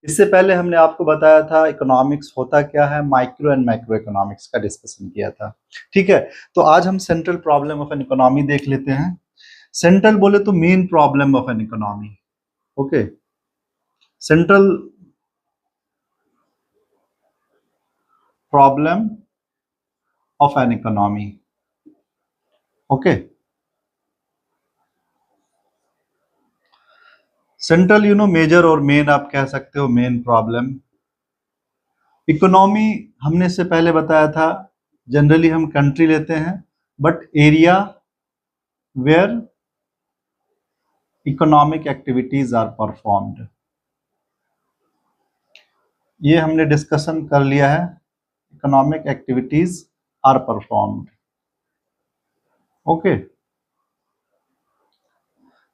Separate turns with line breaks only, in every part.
इससे पहले हमने आपको बताया था इकोनॉमिक्स होता क्या है, माइक्रो एंड मैक्रो इकोनॉमिक्स का डिस्कशन किया था। ठीक है, तो आज हम central problem of an economy देख लेते हैं। सेंट्रल बोले तो main problem of an economy. Okay, central problem of an economy. Okay, central major और मेन आप कह सकते हो, मेन प्रॉब्लम। इकोनॉमी हमने इससे पहले बताया था, जनरली हम कंट्री लेते हैं, but area where economic activities are performed, ये हमने डिस्कशन कर लिया है। Economic activities are performed. Okay,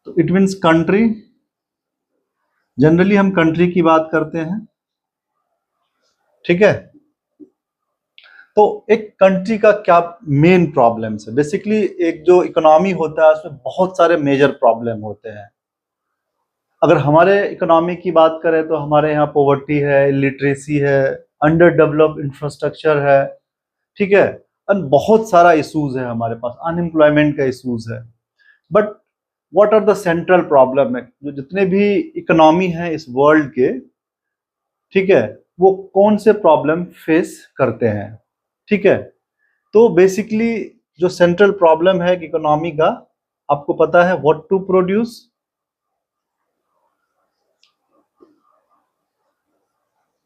तो इट मीन्स कंट्री, जनरली हम कंट्री की बात करते हैं। ठीक है, तो एक कंट्री का क्या मेन प्रॉब्लम्स है? बेसिकली एक जो इकोनॉमी होता है उसमें बहुत सारे मेजर प्रॉब्लम होते हैं। अगर हमारे इकोनॉमी की बात करें तो हमारे यहाँ पॉवर्टी है, इलिटरेसी है, अंडर डेवलप्ड इंफ्रास्ट्रक्चर है। ठीक है, और बहुत सारा इश्यूज है हमारे पास, अनएम्प्लॉयमेंट का इश्यूज है। But what are the central problem है, जो जितने भी इकोनॉमी है इस वर्ल्ड के, ठीक है, वो कौन से प्रॉब्लम फेस करते हैं? ठीक है, तो बेसिकली जो सेंट्रल प्रॉब्लम है इकोनॉमी का, आपको पता है, व्हाट टू प्रोड्यूस,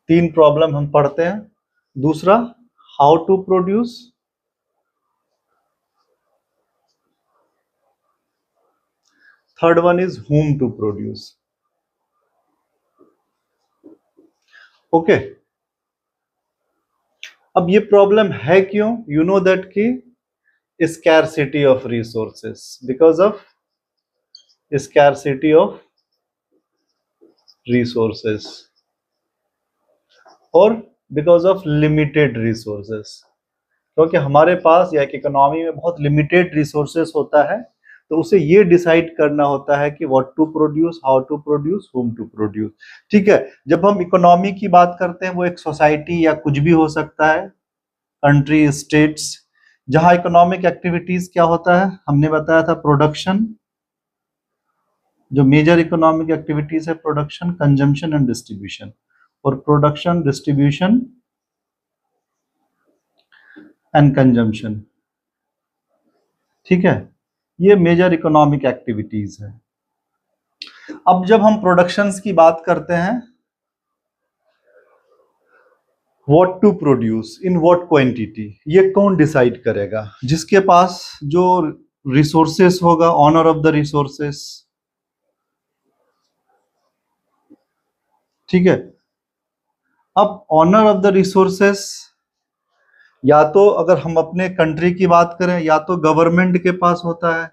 तीन प्रॉब्लम हम पढ़ते हैं। दूसरा how to produce, third one is whom to produce. Okay, अब ये प्रॉब्लम है क्यों? यू नो दैट कि scarcity of resources, because of scarcity of resources और बिकॉज ऑफ लिमिटेड रिसोर्सेस। क्योंकि हमारे पास या एक इकोनॉमी में बहुत लिमिटेड रिसोर्सेस होता है, तो उसे ये डिसाइड करना होता है कि what to produce, how to produce, whom to produce. ठीक है, जब हम इकोनॉमी की बात करते हैं, वो एक सोसाइटी या कुछ भी हो सकता है, कंट्री, स्टेट्स, जहां इकोनॉमिक एक्टिविटीज क्या होता है, हमने बताया था प्रोडक्शन। जो मेजर इकोनॉमिक एक्टिविटीज है, प्रोडक्शन, कंजम्पशन एंड डिस्ट्रीब्यूशन, और प्रोडक्शन, डिस्ट्रीब्यूशन एंड कंजम्पशन। ठीक है, ये मेजर इकोनॉमिक एक्टिविटीज है। अब जब हम प्रोडक्शंस की बात करते हैं, what to produce in what quantity, ये कौन डिसाइड करेगा? जिसके पास जो रिसोर्सेस होगा, ऑनर ऑफ द रिसोर्सेस। ठीक है, अब ऑनर ऑफ द रिसोर्सेस या तो, अगर हम अपने कंट्री की बात करें, या तो गवर्नमेंट के पास होता है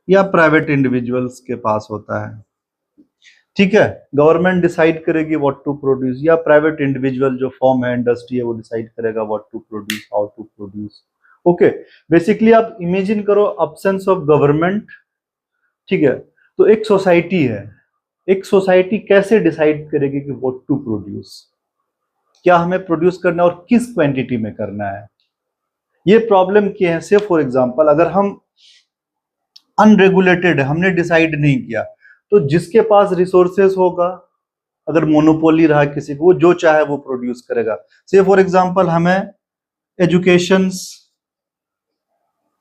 या प्राइवेट इंडिविजुअल्स के पास होता है। ठीक है, गवर्नमेंट डिसाइड करेगी व्हाट टू प्रोड्यूस, या प्राइवेट इंडिविजुअल जो फॉर्म है, इंडस्ट्री है, वो डिसाइड करेगा what to produce, how to produce. Okay, basically आप इमेजिन करो अब्सेंस ऑफ गवर्नमेंट। ठीक है, तो एक सोसाइटी है, एक सोसाइटी कैसे डिसाइड करेगी कि व्हाट टू प्रोड्यूस, क्या हमें प्रोड्यूस करना है और किस क्वांटिटी में करना है? ये प्रॉब्लम क्या है? से फॉर एग्जांपल, अगर हम अनरेगुलेटेड है, हमने डिसाइड नहीं किया, तो जिसके पास रिसोर्सेस होगा, अगर मोनोपोली रहा किसी को, वो जो चाहे वो प्रोड्यूस करेगा। से फॉर एग्जांपल, हमें एजुकेशन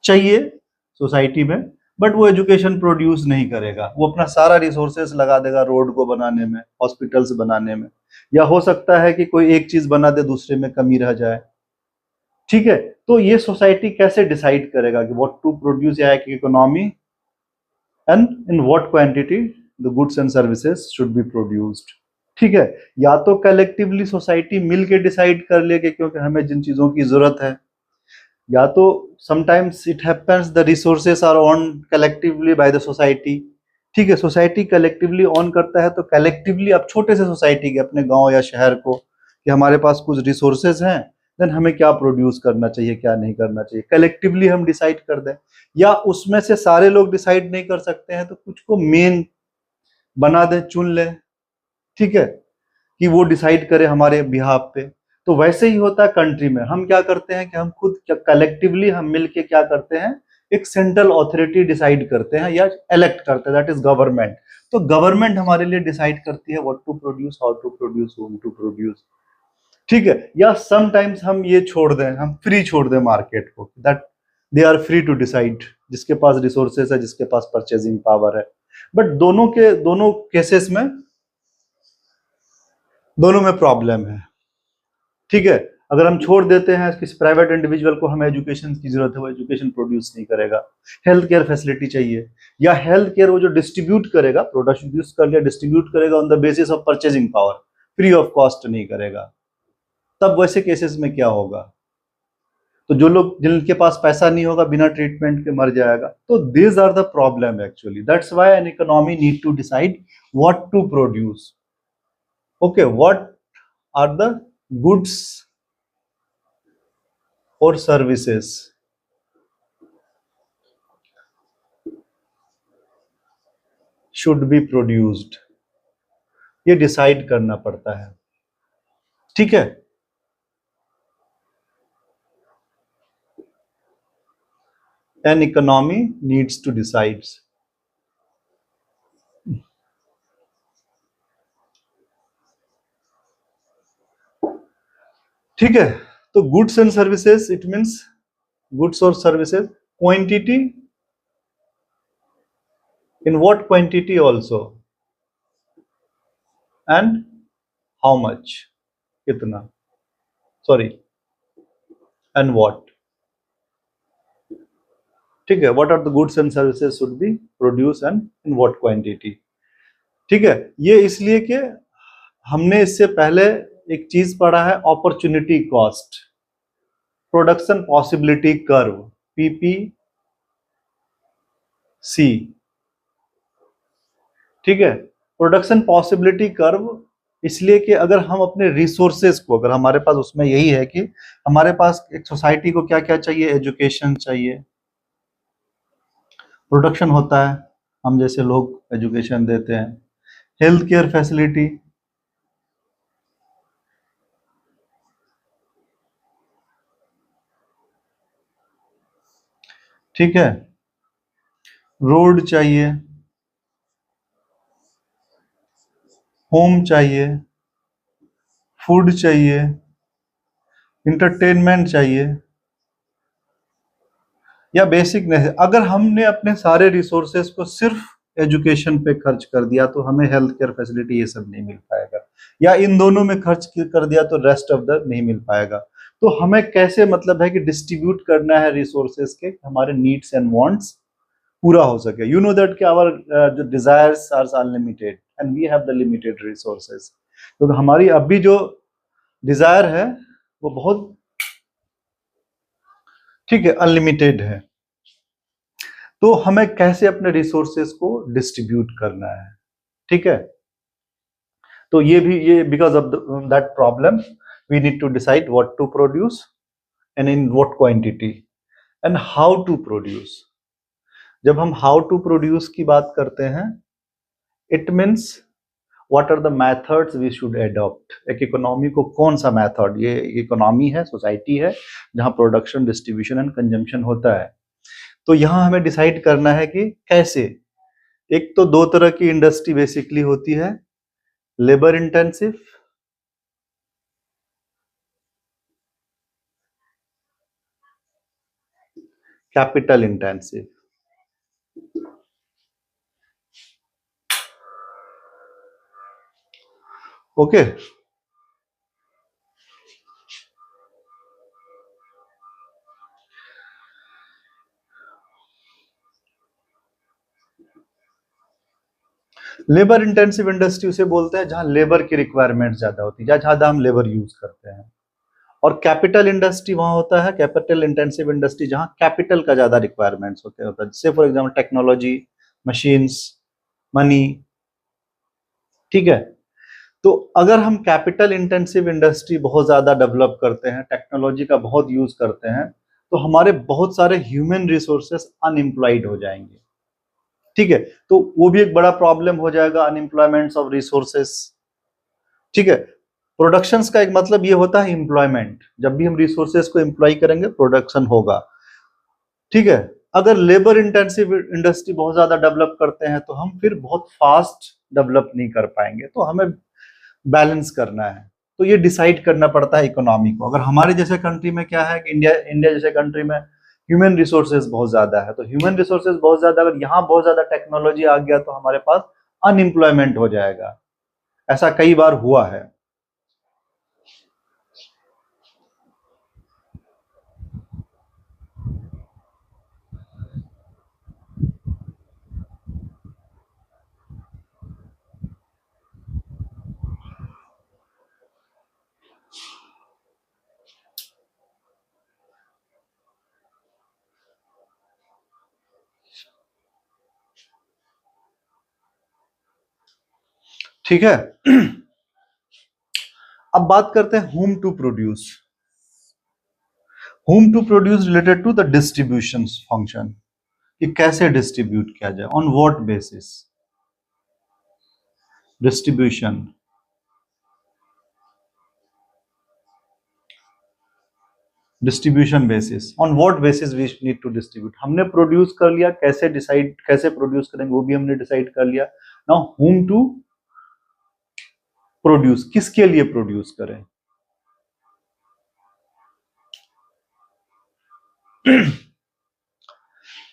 चाहिए सोसाइटी में, बट वो एजुकेशन प्रोड्यूस नहीं करेगा, वो अपना सारा रिसोर्सेस लगा देगा रोड को बनाने में, हॉस्पिटल्स बनाने में, या हो सकता है कि कोई एक चीज बना दे, दूसरे में कमी रह जाए। ठीक है, तो ये सोसाइटी कैसे डिसाइड करेगा कि व्हाट टू प्रोड्यूस, या कि economy, and in what quantity the goods and services should be produced? ठीक है, या तो कलेक्टिवली सोसाइटी मिलके डिसाइड कर लेगी, क्योंकि हमें जिन चीजों की जरूरत है, या तो sometimes it happens the resources our own collectively by the society. ठीक है, सोसाइटी कलेक्टिवली ऑन करता है, तो कलेक्टिवली अब छोटे से सोसाइटी के, अपने गांव या शहर को, कि हमारे पास कुछ रिसोर्सेज हैं, देन हमें क्या प्रोड्यूस करना चाहिए, क्या नहीं करना चाहिए, कलेक्टिवली हम डिसाइड कर दें। या उसमें से सारे लोग डिसाइड नहीं कर सकते हैं, तो कुछ को मेन बना दें, चुन लें। ठीक है, कि वो डिसाइड करे हमारे बिहाफ पे। तो वैसे ही होता है कंट्री में, हम क्या करते हैं कि हम खुद कलेक्टिवली हम मिलके क्या करते हैं, एक सेंट्रल अथॉरिटी डिसाइड करते हैं या इलेक्ट करते हैं, दैट इज गवर्नमेंट। तो गवर्नमेंट हमारे लिए डिसाइड करती है what to produce, how to produce, whom to produce, ठीक है। या समटाइम्स हम ये छोड़ दें, हम फ्री छोड़ दें मार्केट को, that they are free to decide, जिसके पास रिसोर्सेस है, जिसके पास परचेजिंग पावर है। बट दोनों केसेस में प्रॉब्लम है, ठीक है। अगर हम छोड़ देते हैं किसी प्राइवेट इंडिविजुअल को, हमें एजुकेशन की जरूरत है, वो एजुकेशन प्रोड्यूस नहीं करेगा। हेल्थ केयर फैसिलिटी चाहिए, या हेल्थ केयर वो जो डिस्ट्रीब्यूट करेगा, प्रोडक्ट यूज कर लिया, डिस्ट्रीब्यूट करेगा on the basis of purchasing power, free of cost नहीं करेगा। तब वैसे केसेस में क्या होगा, तो जो लोग जिनके पास पैसा नहीं होगा बिना ट्रीटमेंट के मर जाएगा। तो these are the problem actually, that's why an economy need to decide what to produce. Okay, what are the goods और सर्विसेज शुड बी प्रोड्यूस्ड, ये डिसाइड करना पड़ता है, ठीक है। An economy needs to decide, ठीक है। तो goods and services, it means goods और services, quantity, in what quantity also, and how much, कितना, सॉरी, एंड व्हाट, ठीक है। What are the goods and services should be produce and in what quantity, ठीक है। ये इसलिए कि हमने इससे पहले एक चीज पढ़ा है, opportunity cost, production possibility curve, PPC, ठीक है। प्रोडक्शन पॉसिबिलिटी कर्व, इसलिए कि अगर हम अपने रिसोर्सेज को, अगर हमारे पास उसमें यही है कि हमारे पास एक सोसाइटी को क्या क्या चाहिए, एजुकेशन चाहिए, प्रोडक्शन होता है, हम जैसे लोग एजुकेशन देते हैं, हेल्थ केयर फैसिलिटी, ठीक है, रोड चाहिए, होम चाहिए, फूड चाहिए, इंटरटेनमेंट चाहिए, या बेसिक नहीं। अगर हमने अपने सारे रिसोर्सेज को सिर्फ एजुकेशन पे खर्च कर दिया तो हमें हेल्थ केयर फैसिलिटी ये सब नहीं मिल पाएगा, या इन दोनों में खर्च कर दिया तो रेस्ट ऑफ द नहीं मिल पाएगा। तो हमें कैसे मतलब है कि डिस्ट्रीब्यूट करना है रिसोर्सेज के, हमारे नीड्स एंड वांट्स पूरा हो सके। यू नो दैट कि आवर जो desires are unlimited and we have the limited resources. तो हमारी अभी जो डिजायर है वो बहुत, ठीक है, अनलिमिटेड है। तो हमें कैसे अपने रिसोर्सेज को डिस्ट्रीब्यूट करना है, ठीक है। तो ये because of that problem we need to decide what to produce and in what quantity and how to produce. जब हम हाउ टू प्रोड्यूस की बात करते हैं, it means what are the methods we should adopt. एक economy को कौन सा मेथड, ये इकोनॉमी है, सोसाइटी है जहां प्रोडक्शन, डिस्ट्रीब्यूशन एंड कंजम्पशन होता है। तो यहां हमें डिसाइड करना है कि कैसे। एक तो दो तरह की इंडस्ट्री बेसिकली होती है, labour intensive, capital intensive. Okay, labour intensive industry उसे बोलते हैं जहां लेबर की रिक्वायरमेंट ज्यादा होती है, ज्यादा हम लेबर यूज करते हैं। और कैपिटल इंडस्ट्री वहां होता है, कैपिटल इंटेंसिव इंडस्ट्री, जहां कैपिटल का ज्यादा रिक्वायरमेंट्स होते हैं। जैसे for example technology, machines, money, ठीक है। तो अगर हम कैपिटल इंटेंसिव इंडस्ट्री बहुत ज्यादा डेवलप करते हैं, टेक्नोलॉजी का बहुत यूज करते हैं, तो हमारे बहुत सारे ह्यूमन रिसोर्सेस अनएम्प्लॉयड हो जाएंगे, ठीक है। तो वो भी एक बड़ा प्रॉब्लम हो जाएगा, अनएम्प्लॉयमेंट ऑफ रिसोर्सेस, ठीक है। प्रोडक्शंस का एक मतलब ये होता है एम्प्लॉयमेंट, जब भी हम रिसोर्सेज को एम्प्लॉय करेंगे प्रोडक्शन होगा, ठीक है। अगर लेबर इंटेंसिव इंडस्ट्री बहुत ज्यादा डेवलप करते हैं तो हम फिर बहुत फास्ट डेवलप नहीं कर पाएंगे, तो हमें बैलेंस करना है। तो ये डिसाइड करना पड़ता है इकोनॉमी को। अगर हमारे जैसे कंट्री में क्या है कि इंडिया इंडिया जैसे कंट्री में ह्यूमन रिसोर्सेज बहुत ज्यादा है, तो ह्यूमन रिसोर्सेज बहुत ज्यादा, अगर यहाँ बहुत ज्यादा टेक्नोलॉजी आ गया तो हमारे पास अनएम्प्लॉयमेंट हो जाएगा। ऐसा कई बार हुआ है। ठीक है। अब बात करते हैं whom to produce. Whom to produce related to the distribution function, कि कैसे डिस्ट्रीब्यूट किया जाए, on what basis distribution. Distribution basis, on what basis we need to distribute. हमने प्रोड्यूस कर लिया, कैसे डिसाइड, कैसे प्रोड्यूस करेंगे वो भी हमने डिसाइड कर लिया। नाउ होम टू प्रोड्यूस, किसके लिए प्रोड्यूस करें।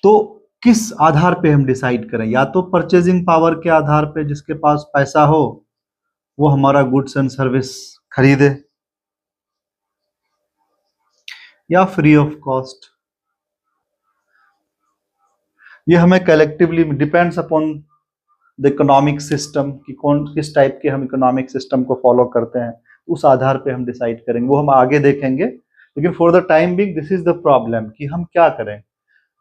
तो किस आधार पे हम डिसाइड करें, या तो परचेजिंग पावर के आधार पे, जिसके पास पैसा हो वो हमारा गुड्स एंड सर्विस खरीदे, या फ्री ऑफ कॉस्ट। ये हमें collectively depends upon the economic system, कि कौन किस टाइप के हम इकोनॉमिक सिस्टम को फॉलो करते हैं, उस आधार पे हम डिसाइड करेंगे, वो हम आगे देखेंगे। लेकिन for the time being this is the problem कि हम क्या करें,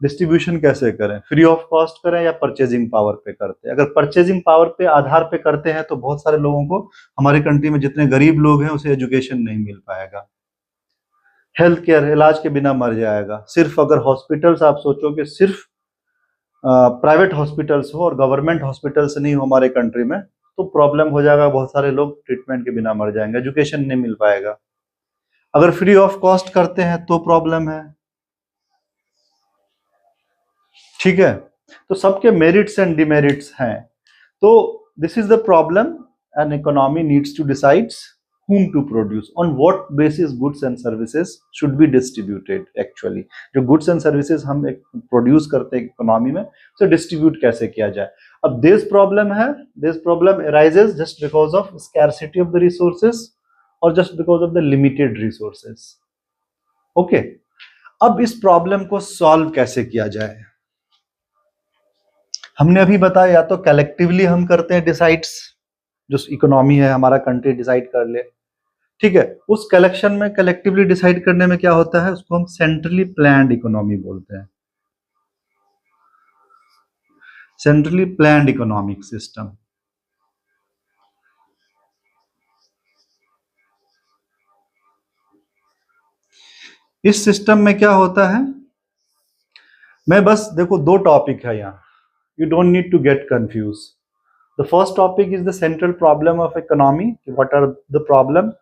डिस्ट्रीब्यूशन कैसे करें, फ्री ऑफ कॉस्ट करें या परचेजिंग पावर पे करते हैं। अगर परचेजिंग पावर पे आधार पे करते हैं तो बहुत सारे लोगों को, हमारे कंट्री में जितने गरीब लोग हैं उसे एजुकेशन नहीं मिल पाएगा, हेल्थ केयर इलाज के बिना मर जाएगा। सिर्फ अगर हॉस्पिटल्स आप सोचो कि सिर्फ प्राइवेट हॉस्पिटल्स हो और गवर्नमेंट हॉस्पिटल्स नहीं हो हमारे कंट्री में, तो प्रॉब्लम हो जाएगा, बहुत सारे लोग ट्रीटमेंट के बिना मर जाएंगे, एजुकेशन नहीं मिल पाएगा। अगर फ्री ऑफ कॉस्ट करते हैं तो प्रॉब्लम है, ठीक है। तो सबके मेरिट्स एंड डिमेरिट्स हैं। तो this is the problem, an economy needs to decides whom to produce, on what basis goods and services should be distributed actually। जो goods and services हम एक प्रोड्यूस करते हैं इकोनॉमी में, उसे डिस्ट्रीब्यूट कैसे किया जाए। अब दिस प्रॉब्लम है, this problem arises just because of scarcity of the resources और just because of the limited resources। Okay, अब इस प्रॉब्लम को सॉल्व कैसे किया जाए। हमने अभी बताया, या तो कलेक्टिवली हम करते हैं डिसाइड्स, जो इकोनॉमी है हमारा कंट्री डिसाइड कर ले, ठीक है। उस कलेक्शन में कलेक्टिवली डिसाइड करने में क्या होता है, उसको हम सेंट्रली प्लान्ड इकोनॉमी बोलते हैं, सेंट्रली प्लान्ड इकोनॉमिक सिस्टम। इस सिस्टम में क्या होता है, मैं बस देखो दो टॉपिक है यहाँ, you don't need to get confused। The first topic is the central problem of economy, what are the problem।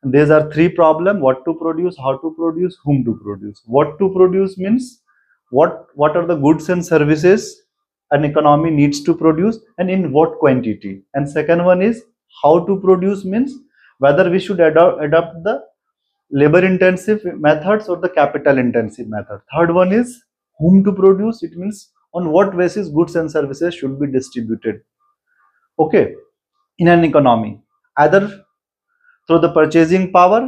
These are three problem: what to produce, how to produce, whom to produce। What to produce means what are the goods and services an economy needs to produce and in what quantity। And second one is how to produce means whether we should adopt the labor intensive methods or the capital intensive method। Third one is whom to produce, it means on what basis goods and services should be distributed, okay, in an economy, either through the purchasing power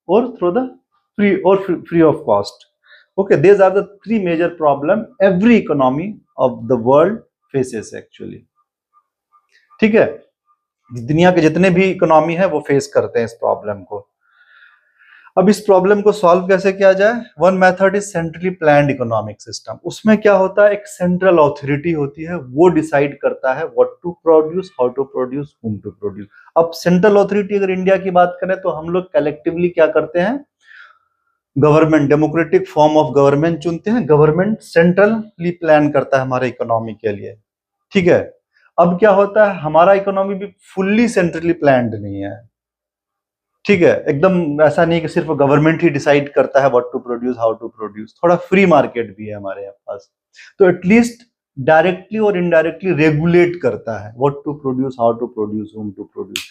or through the free of cost। Okay, these are the three major problem every economy of the world faces actually। ठीक है, दुनिया के जितने भी economy है वो face करते हैं इस प्रॉब्लम को। अब इस प्रॉब्लम को सॉल्व कैसे किया जाए, one method is centrally planned economic system. उसमें क्या होता है, एक सेंट्रल अथॉरिटी होती है, वो डिसाइड करता है what to produce, how to produce, whom to produce. अब सेंट्रल अथॉरिटी अगर इंडिया की बात करें तो हम लोग कलेक्टिवली क्या करते हैं, government, democratic form of government चुनते हैं, गवर्नमेंट सेंट्रली प्लान करता है हमारे इकोनॉमी के लिए, ठीक है। अब क्या होता है, हमारा इकोनॉमी भी फुल्ली सेंट्रली प्लान्ड नहीं है, ठीक है, एकदम ऐसा नहीं कि सिर्फ गवर्नमेंट ही डिसाइड करता है what to produce, how to produce, थोड़ा फ्री मार्केट भी है हमारे यहाँ पास। तो एटलीस्ट डायरेक्टली और इनडायरेक्टली रेगुलेट करता है what to produce, how to produce, whom to produce.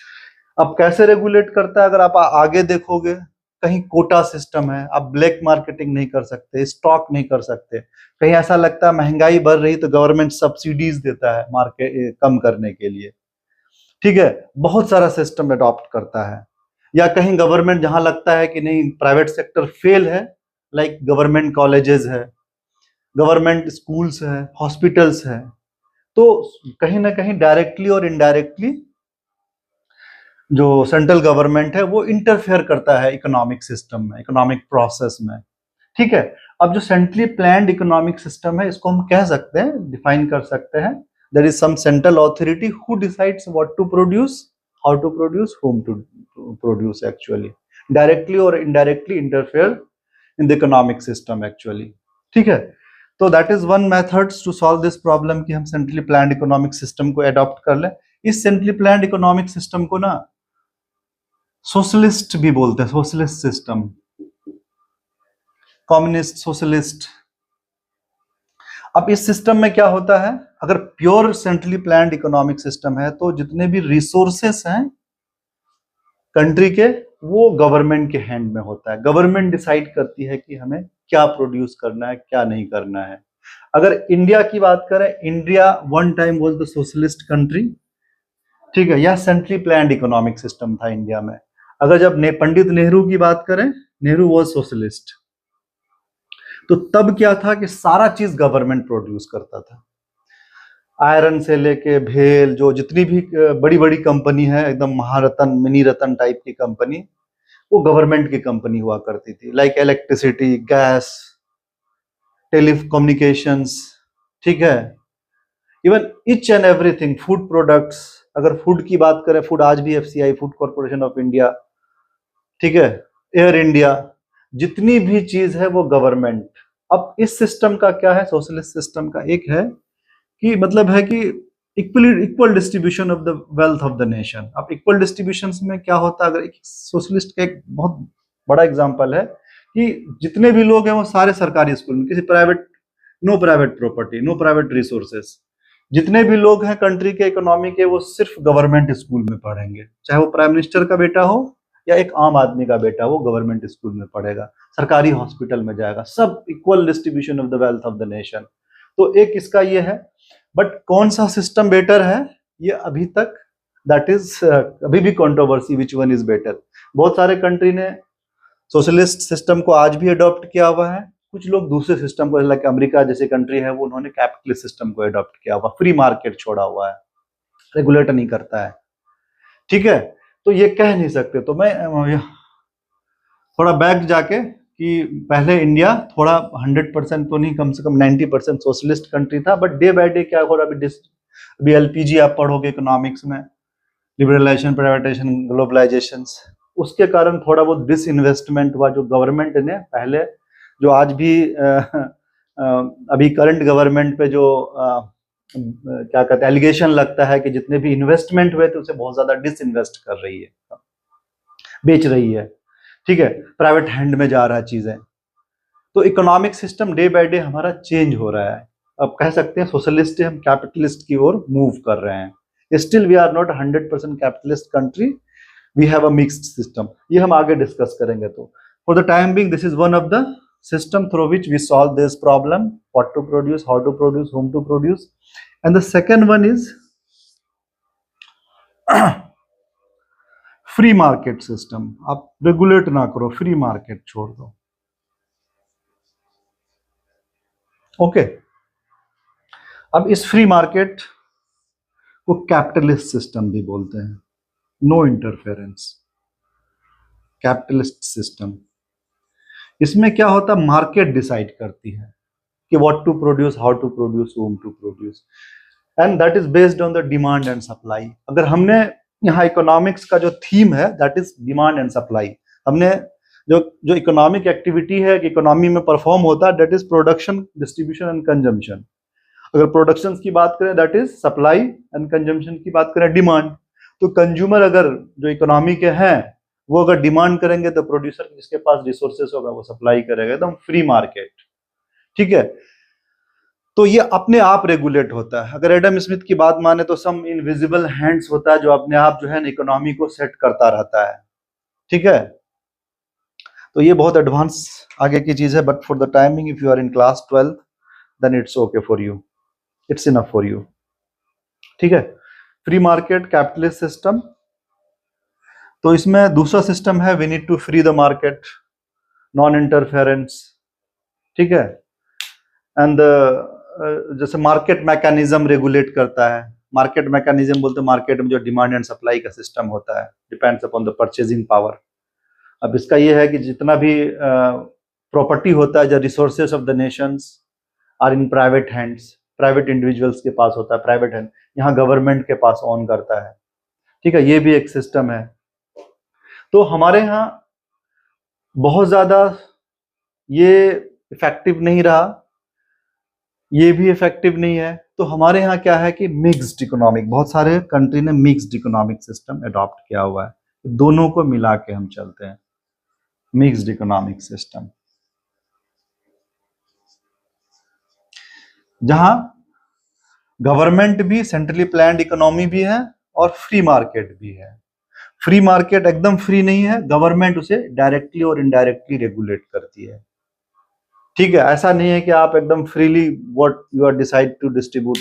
अब कैसे रेगुलेट करता है, अगर आप आगे देखोगे, कहीं कोटा सिस्टम है, आप ब्लैक मार्केटिंग नहीं कर सकते, स्टॉक नहीं कर सकते। कहीं ऐसा लगता है महंगाई बढ़ रही तो गवर्नमेंट सब्सिडीज देता है मार्केट कम करने के लिए। ठीक है, बहुत सारा सिस्टम अडॉप्ट करता है। या कहीं गवर्नमेंट जहां लगता है कि नहीं प्राइवेट सेक्टर फेल है, लाइक गवर्नमेंट कॉलेजेस है, गवर्नमेंट स्कूल्स है, हॉस्पिटल्स है, तो कहीं ना कहीं डायरेक्टली और इनडायरेक्टली जो सेंट्रल गवर्नमेंट है वो इंटरफेयर करता है इकोनॉमिक सिस्टम में, इकोनॉमिक प्रोसेस में। ठीक है, अब जो सेंट्रली प्लान्ड इकोनॉमिक सिस्टम है, इसको हम कह सकते हैं, डिफाइन कर सकते हैं, there is some central authority who decides what to produce, how to produce, whom to produce actually, directly or indirectly interfere in the economic system actually। ठीक है, तो that is one methods to solve this problem कि हम centrally planned economic system को adopt कर लें। इस centrally planned economic system को ना सोशलिस्ट भी बोलते हैं, सोशलिस्ट सिस्टम, कम्युनिस्ट, सोशलिस्ट। अब इस सिस्टम में क्या होता है, अगर pure centrally planned economic system है तो जितने भी रिसोर्सेस हैं कंट्री के, वो गवर्नमेंट के हैंड में होता है। गवर्नमेंट डिसाइड करती है कि हमें क्या प्रोड्यूस करना है, क्या नहीं करना है। अगर इंडिया की बात करें, India one time was the socialist country. ठीक है, यह सेंट्रली प्लान्ड इकोनॉमिक सिस्टम था इंडिया में। अगर जब पंडित नेहरू की बात करें, नेहरू वाज सोशलिस्ट, तो तब क्या था कि सारा चीज गवर्नमेंट प्रोड्यूस करता था। आयरन से लेके भेल, जो जितनी भी बड़ी बड़ी कंपनी है, एकदम महारत्न, मिनी रत्न टाइप की कंपनी, वो गवर्नमेंट की कंपनी हुआ करती थी। लाइक इलेक्ट्रिसिटी, गैस, टेलीकम्युनिकेशंस, ठीक है, even each and everything, food products. अगर फूड की बात करें, फूड आज भी FCI, food corporation of India, ठीक है, एयर इंडिया, जितनी भी चीज है वो गवर्नमेंट। अब इस सिस्टम का क्या है, सोशलिस्ट सिस्टम का एक है कि मतलब है कि equal distribution of the wealth of the nation. अब इक्वल डिस्ट्रीब्यूशन में क्या होता है, अगर एक सोशलिस्ट का एक बहुत बड़ा एग्जांपल है कि जितने भी लोग हैं वो सारे सरकारी स्कूल में, किसी private, no private property, no private resources. जितने भी लोग हैं कंट्री के इकोनॉमी के, वो सिर्फ गवर्नमेंट स्कूल में पढ़ेंगे, चाहे वो प्राइम मिनिस्टर का बेटा हो या एक आम आदमी का बेटा, वो गवर्नमेंट स्कूल में पढ़ेगा, सरकारी हॉस्पिटल में जाएगा, सब equal distribution of the wealth of the nation. तो एक इसका ये है। बट कौन सा सिस्टम बेटर है, ये अभी तक दैट इज अभी भी controversy, which one is better. बहुत सारे कंट्री ने सोशलिस्ट सिस्टम को आज भी अडॉप्ट किया हुआ है, कुछ लोग दूसरे सिस्टम को, लाइक अमेरिका जैसे कंट्री है, वो उन्होंने कैपिटलिस्ट सिस्टम को अडॉप्ट किया हुआ, फ्री मार्केट छोड़ा हुआ है, रेगुलेट नहीं करता है। ठीक है, तो ये कह नहीं सकते। तो मैं थोड़ा बैक जाके कि पहले इंडिया थोड़ा 100% तो नहीं, कम से कम 90% सोशलिस्ट कंट्री था, बट डे बाय डे क्या हो रहा है, अभी एलपीजी आप पढ़ोगे इकोनॉमिक्स में, लिबरलाइजेशन, प्राइवेटाइजेशन, ग्लोबलाइजेशन, उसके कारण थोड़ा बहुत डिसइन्वेस्टमेंट हुआ। जो गवर्नमेंट ने पहले, जो आज भी अभी करंट गवर्नमेंट पे जो क्या कहते हैं एलिगेशन लगता है कि जितने भी इन्वेस्टमेंट हुए थे उसे बहुत ज्यादा डिसइन्वेस्ट कर रही है, बेच रही है। ठीक है, प्राइवेट हैंड में जा रहा है चीजें। तो economic system day by day हमारा चेंज हो रहा है। अब कह सकते हैं सोशलिस्ट हम कैपिटलिस्ट की ओर मूव कर रहे हैं। Still we are not 100% capitalist country, we have a mixed system. ये हम आगे डिस्कस करेंगे। तो for the time being this is one of the system through which we solve this problem, what to produce, how to produce, whom to produce. And the second one is free market system. आप regulate ना करो, free market छोड़ दो। Okay, अब इस free market को capitalist system भी बोलते हैं, नो इंटरफेरेंस, कैपिटलिस्ट सिस्टम। इसमें क्या होता है, मार्केट डिसाइड करती है कि what to produce, how to produce, whom to produce, and that is based on the demand and supply. अगर हमने यहाँ इकोनॉमिक्स का जो थीम है that is demand and supply, हमने जो इकोनॉमिक एक्टिविटी है कि इकोनॉमी में परफॉर्म होता है that is production, distribution and consumption. अगर प्रोडक्शन की बात करें that is supply, and consumption की बात करें डिमांड। तो कंज्यूमर अगर जो इकोनॉमी के हैं वो अगर डिमांड करेंगे तो प्रोड्यूसर जिसके पास रिसोर्सेस होगा वो सप्लाई करेगा, एकदम फ्री मार्केट। ठीक है, तो ये अपने आप रेगुलेट होता है। अगर एडम स्मिथ की बात माने तो सम इनविजिबल हैंड्स होता है जो अपने आप जो है ना इकोनॉमी को सेट करता रहता है। ठीक है, तो ये बहुत एडवांस आगे की चीज है, but for the timing if you are in class 12th then it's okay for you, it's enough for you. ठीक है, फ्री मार्केट कैपिटलिस्ट सिस्टम, तो इसमें दूसरा सिस्टम है we need to free the market, non interference. ठीक है, and जैसे market mechanism regulate करता है। मार्केट मैकेनिज्म बोलते हैं मार्केट में जो डिमांड एंड सप्लाई का सिस्टम होता है, depends upon the purchasing power. अब इसका ये है कि जितना भी प्रॉपर्टी होता है, जो resources of the nations are in private hands, private individuals के पास होता है, प्राइवेट हैंड, यहाँ गवर्नमेंट के पास ऑन करता है। ठीक है, ये भी एक सिस्टम है। तो हमारे यहाँ बहुत ज्यादा ये इफेक्टिव नहीं रहा, ये भी इफेक्टिव नहीं है। तो हमारे यहाँ क्या है कि मिक्स्ड इकोनॉमिक, बहुत सारे कंट्री ने मिक्स्ड इकोनॉमिक सिस्टम अडॉप्ट किया हुआ है, दोनों को मिला के हम चलते हैं, मिक्स्ड इकोनॉमिक सिस्टम, जहां गवर्नमेंट भी, सेंट्रली प्लान्ड इकोनॉमी भी है और फ्री मार्केट भी है। फ्री मार्केट एकदम फ्री नहीं है, गवर्नमेंट उसे डायरेक्टली और इनडायरेक्टली रेगुलेट करती है। ठीक है, ऐसा नहीं है कि आप एकदम freely what you are decide to distribute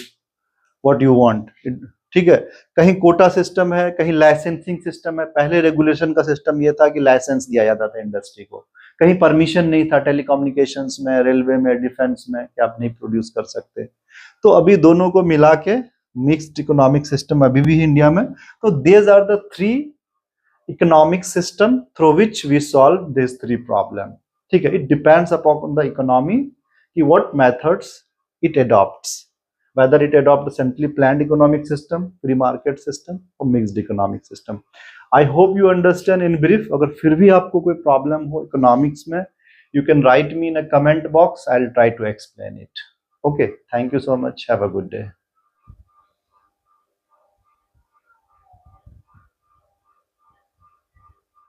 what you want. ठीक है, कहीं कोटा सिस्टम है, कहीं लाइसेंसिंग सिस्टम है। पहले रेगुलेशन का सिस्टम ये था कि लाइसेंस दिया जाता था इंडस्ट्री को, कहीं परमिशन नहीं था, टेलीकम्युनिकेशंस में, रेलवे में, डिफेंस में कि आप नहीं प्रोड्यूस कर सकते। तो अभी दोनों को मिला के मिक्स्ड इकोनॉमिक सिस्टम अभी भी इंडिया में। तो these are the three economic system through which we solve this three problem. ठीक है, it depends upon the economy कि what methods it adopts, whether it adopt the centrally planned economic system, free market system or mixed economic system. I hope you understand in brief. अगर फिर भी आपको कोई problem हो economics में, you can write me in a comment box. I'll try to explain it. Okay, thank you so much. Have a good day.